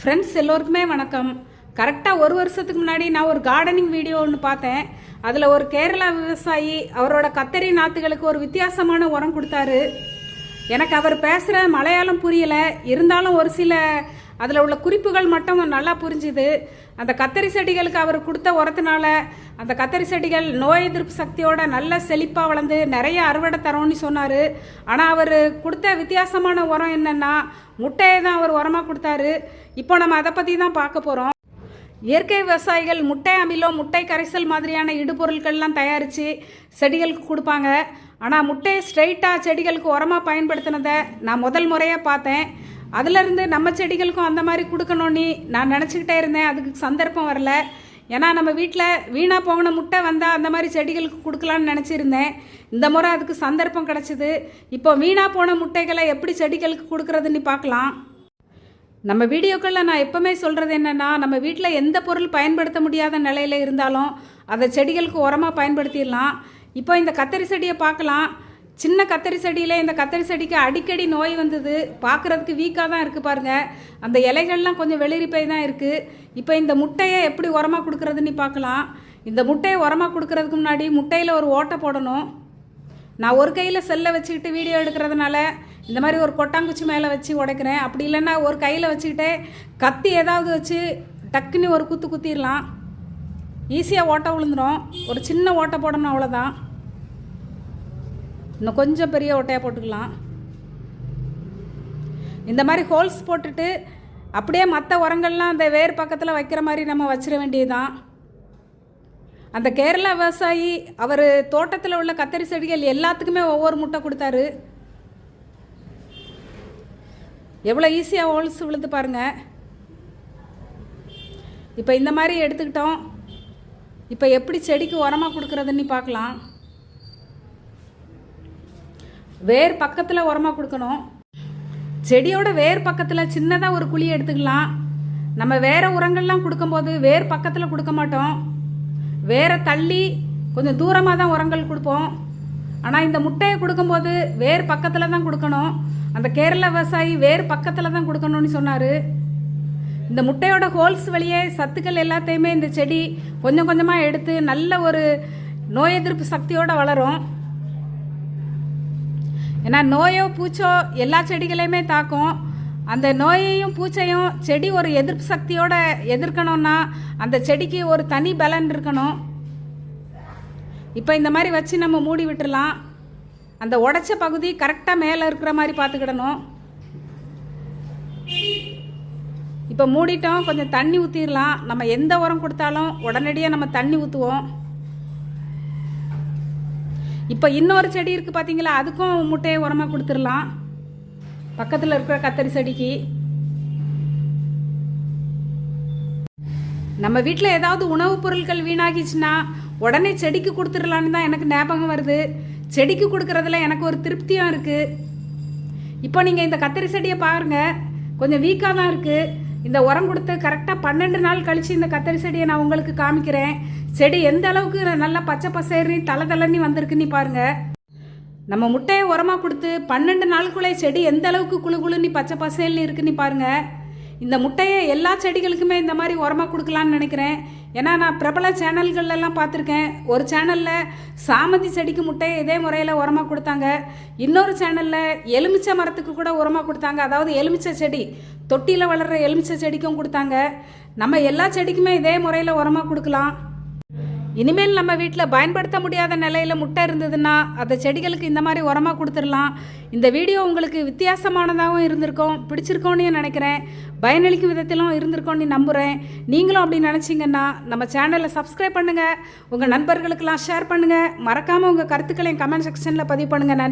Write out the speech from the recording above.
Friends எல்லோருக்குமே வணக்கம். கரெக்டாக ஒரு வருஷத்துக்கு முன்னாடி நான் ஒரு கார்டனிங் வீடியோ ஒன்று பார்த்தேன். அதில் ஒரு கேரளா விவசாயி அவரோட கத்தரி நாற்றுகளுக்கு ஒரு வித்தியாசமான உரம் கொடுத்தாரு. எனக்கு அவர் பேசுகிற மலையாளம் புரியலை, இருந்தாலும் ஒரு சில அதில் உள்ள குறிப்புகள் மட்டும் நல்லா புரிஞ்சுது. அந்த கத்தரி செடிகளுக்கு அவர் கொடுத்த உரத்தினால அந்த கத்தரி செடிகள் நோய் எதிர்ப்பு சக்தியோட நல்ல செழிப்பாக வளர்ந்து நிறைய அறுவடை தரோன்னு சொன்னார். ஆனால் அவர் கொடுத்த வித்தியாசமான உரம் என்னென்னா முட்டையை தான் அவர் உரமாக கொடுத்தாரு. இப்போ நம்ம அதை பற்றி தான் பார்க்க போகிறோம். இயற்கை விவசாயிகள் முட்டை அமிலம், முட்டை கரைசல் மாதிரியான இடுபொருட்கள்லாம் தயாரித்து செடிகளுக்கு கொடுப்பாங்க. ஆனால் முட்டையை ஸ்ட்ரைட்டாக செடிகளுக்கு உரமாக பயன்படுத்தினதை நான் முதல் முறையாக பார்த்தேன். அதிலிருந்து நம்ம செடிகளுக்கும் அந்த மாதிரி கொடுக்கணுன்னு நான் நினச்சிக்கிட்டே இருந்தேன். அதுக்கு சந்தர்ப்பம் வரல. ஏன்னா நம்ம வீட்டில் வீணாக போகின முட்டை வந்தால் அந்த மாதிரி செடிகளுக்கு கொடுக்கலான்னு நினச்சிருந்தேன். இந்த முறை அதுக்கு சந்தர்ப்பம் கிடச்சிது. இப்போ வீணாக போன முட்டைகளை எப்படி செடிகளுக்கு கொடுக்குறதுன்னு பார்க்கலாம். நம்ம வீடியோக்களில் நான் எப்போவுமே சொல்கிறது என்னென்னா, நம்ம வீட்டில் எந்த பொருள் பயன்படுத்த முடியாத நிலையில் இருந்தாலும் அதை செடிகளுக்கு உரமாக பயன்படுத்திடலாம். இப்போ இந்த கத்தரி செடியை பார்க்கலாம். சின்ன கத்தரி செடியில் இந்த கத்தரி செடிக்கு அடிக்கடி நோய் வந்தது. பார்க்குறதுக்கு வீக்காக தான் இருக்குது பாருங்கள். அந்த இலைகள்லாம் கொஞ்சம் வெளிரிப்பை தான் இருக்குது. இப்போ இந்த முட்டையை எப்படி உரமாக கொடுக்குறதுன்னு பார்க்கலாம். இந்த முட்டையை உரமாக கொடுக்குறதுக்கு முன்னாடி முட்டையில் ஒரு ஓட்டை போடணும். நான் ஒரு கையில் செல்லை வச்சுக்கிட்டு வீடியோ எடுக்கிறதுனால இந்த மாதிரி ஒரு கொட்டாங்குச்சி மேலே வச்சு உடைக்கிறேன். அப்படி இல்லைன்னா ஒரு கையில் வச்சுக்கிட்டே கத்தி ஏதாவது வச்சு டக்குன்னு ஒரு குத்து குத்திடலாம். ஈஸியாக ஓட்டை விழுந்துடும். ஒரு சின்ன ஓட்டை போடணும், அவ்வளோதான். இன்னும் கொஞ்சம் பெரிய ஓட்டையாக போட்டுக்கலாம். இந்த மாதிரி ஹோல்ஸ் போட்டுட்டு அப்படியே மற்ற உரங்கள்லாம் அந்த வேர் பக்கத்தில் வைக்கிற மாதிரி நம்ம வச்சிட வேண்டியதுதான். அந்த கேரளா விவசாயி அவர் தோட்டத்தில் உள்ள கத்தரி செடிகள் எல்லாத்துக்குமே ஒவ்வொரு முட்டை கொடுத்தாரு. எவ்வளோ ஈஸியாக ஹோல்ஸ் விழுந்து பாருங்கள். இப்போ இந்த மாதிரி எடுத்துக்கிட்டோம். இப்போ எப்படி செடிக்கு உரமாக கொடுக்குறதுன்னு பார்க்கலாம். வேர் பக்கத்தில் உரமாக கொடுக்கணும். செடியோட வேர் பக்கத்தில் சின்னதாக ஒரு குழி எடுத்துக்கலாம். நம்ம வேறு உரங்கள்லாம் கொடுக்கும்போது வேர் பக்கத்தில் கொடுக்க மாட்டோம். வேற தள்ளி கொஞ்சம் தூரமாக தான் உரங்கள் கொடுப்போம். ஆனால் இந்த முட்டையை கொடுக்கும்போது வேர் பக்கத்தில் தான் கொடுக்கணும். அந்த கேரளா விவசாயி வேர் பக்கத்தில் தான் கொடுக்கணும்னு சொன்னார். இந்த முட்டையோட ஹோல்ஸ் வழியே சத்துக்கள் எல்லாத்தையுமே இந்த செடி கொஞ்சம் கொஞ்சமாக எடுத்து நல்ல ஒரு நோய் எதிர்ப்பு சக்தியோடு வளரும். ஏன்னா நோயோ பூச்சோ எல்லா செடிகளையுமே தாக்கும். அந்த நோயையும் பூச்சையும் செடி ஒரு எதிர்ப்பு சக்தியோடு எதிர்க்கணும்னா அந்த செடிக்கு ஒரு தனி பலன் இருக்கணும். இப்போ இந்த மாதிரி வச்சு நம்ம மூடி விட்டுடலாம். அந்த உடைச்ச பகுதி கரெக்டாக மேலே இருக்கிற மாதிரி பார்த்துக்கிடணும். இப்போ மூடிட்டோம். கொஞ்சம் தண்ணி ஊற்றிடலாம். நம்ம எந்த உரம் கொடுத்தாலும் உடனடியாக நம்ம தண்ணி ஊற்றுவோம். இப்போ இன்னொரு செடி இருக்குது பார்த்தீங்களா, அதுக்கும் முட்டையை உரமாக கொடுத்துடலாம். பக்கத்தில் இருக்கிற கத்தரி செடிக்கு நம்ம வீட்டில் ஏதாவது உணவுப் பொருட்கள் வீணாகிச்சுன்னா உடனே செடிக்கு கொடுத்துடலான்னு தான் எனக்கு ஞாபகம் வருது. செடிக்கு கொடுக்கறதுல எனக்கு ஒரு திருப்தியும் இருக்குது. இப்போ நீங்கள் இந்த கத்தரி செடியை பாருங்கள், கொஞ்சம் வீக்காக தான் இருக்குது. இந்த உரம் கொடுத்து கரெக்டாக 12 நாள் கழித்து இந்த கத்தரி செடியை நான் உங்களுக்கு காமிக்கிறேன். செடி எந்த அளவுக்கு நல்லா பச்சை பசேறி தலை தலைன்னு வந்திருக்குன்னு பாருங்கள். நம்ம முட்டையை உரமாக கொடுத்து 12 நாளுக்குள்ளே செடி எந்த அளவுக்கு குழு குழுன்னு பச்சை பசேல்னு இருக்குன்னு பாருங்கள். இந்த முட்டையை எல்லா செடிகளுக்குமே இந்த மாதிரி உரமாக கொடுக்கலான்னு நினைக்கிறேன். ஏன்னா நான் பிரபல சேனல்கள்லாம் பார்த்துருக்கேன். ஒரு சேனலில் சாமந்தி செடிக்கு முட்டையை இதே முறையில் உரமாக கொடுத்தாங்க. இன்னொரு சேனலில் எலுமிச்சை மரத்துக்கு கூட உரமாக கொடுத்தாங்க. அதாவது எலுமிச்சை செடி, தொட்டியில் வளர்கிற எலுமிச்சை செடிக்கும் கொடுத்தாங்க. நம்ம எல்லா செடிக்குமே இதே முறையில் உரமாக கொடுக்கலாம். இனிமேல் நம்ம வீட்டில் பயன்படுத்த முடியாத நிலையில் முட்டை இருந்ததுன்னா அந்த செடிகளுக்கு இந்த மாதிரி உரமாக கொடுத்துடலாம். இந்த வீடியோ உங்களுக்கு வித்தியாசமானதாகவும் இருந்திருக்கும், பிடிச்சிருக்கோன்னு நினைக்கிறேன். பயனளிக்கும் விதத்திலும் இருந்திருக்கோன்னு நம்புகிறேன். நீங்களும் அப்படி நினச்சிங்கன்னா நம்ம சேனலை சப்ஸ்கிரைப் பண்ணுங்கள், உங்கள் நண்பர்களுக்கெல்லாம் ஷேர் பண்ணுங்கள். மறக்காமல் உங்கள் கருத்துக்களையும் கமெண்ட் செக்ஷனில் பதிவு பண்ணுங்கள். நன்றி.